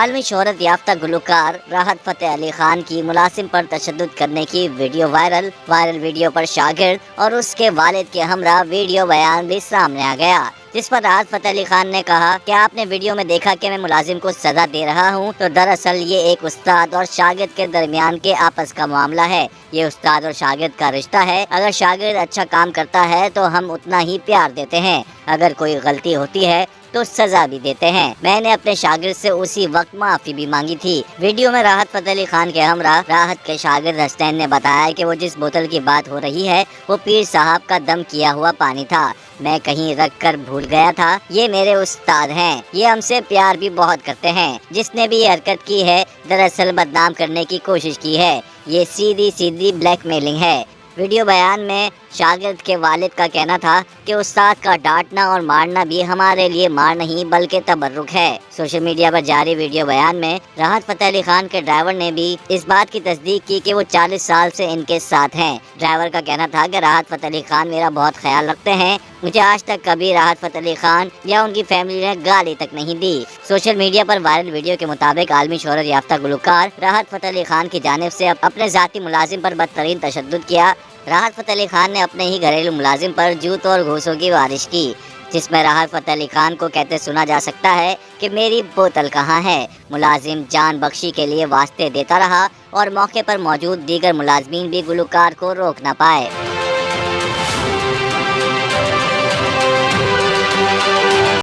عالمی شہرت یافتہ گلوکار راحت فتح علی خان کی ملازم پر تشدد کرنے کی ویڈیو وائرل ویڈیو پر شاگرد اور اس کے والد کے ہمراہ ویڈیو بیان بھی سامنے آ گیا، جس پر راحت فتح علی خان نے کہا کہ آپ نے ویڈیو میں دیکھا کہ میں ملازم کو سزا دے رہا ہوں، تو دراصل یہ ایک استاد اور شاگرد کے درمیان کے آپس کا معاملہ ہے۔ یہ استاد اور شاگرد کا رشتہ ہے۔ اگر شاگرد اچھا کام کرتا ہے تو ہم اتنا ہی پیار دیتے ہیں، اگر کوئی غلطی ہوتی ہے تو سزا بھی دیتے ہیں۔ میں نے اپنے شاگرد سے اسی وقت معافی بھی مانگی تھی۔ ویڈیو میں راحت فتح علی خان کے ہمراہ راحت کے شاگرد حسنین نے بتایا کہ وہ جس بوتل کی بات ہو رہی ہے وہ پیر صاحب کا دم کیا ہوا پانی تھا، میں کہیں رکھ کر بھول گیا تھا۔ یہ میرے استاد ہیں، یہ ہم سے پیار بھی بہت کرتے ہیں۔ جس نے بھی یہ حرکت کی ہے دراصل بدنام کرنے کی کوشش کی ہے، یہ سیدھی بلیک میلنگ ہے۔ ویڈیو بیان میں شاگرد کے والد کا کہنا تھا کہ استاد کا ڈانٹنا اور مارنا بھی ہمارے لیے مار نہیں بلکہ تبرک ہے۔ سوشل میڈیا پر جاری ویڈیو بیان میں راحت فتح علی خان کے ڈرائیور نے بھی اس بات کی تصدیق کی کہ وہ 40 سال سے ان کے ساتھ ہیں۔ ڈرائیور کا کہنا تھا کہ راحت فتح علی خان میرا بہت خیال رکھتے ہیں، مجھے آج تک کبھی راحت فتح علی خان یا ان کی فیملی نے گالی تک نہیں دی۔ سوشل میڈیا پر وائرل ویڈیو کے مطابق عالمی شہرت یافتہ گلوکار راحت فتح علی خان کی جانب سے اپنے ذاتی ملازم پر بدترین تشدد کیا۔ راحت فتح علی خان نے اپنے ہی گھریلو ملازم پر جوتوں اور گھوسوں کی بارش کی، جس میں راحت فتح علی خان کو کہتے سنا جا سکتا ہے کہ میری بوتل کہاں ہے۔ ملازم جان بخشی کے لیے واسطے دیتا رہا اور موقع پر موجود دیگر ملازمین بھی گلوکار کو روک نہ پائے۔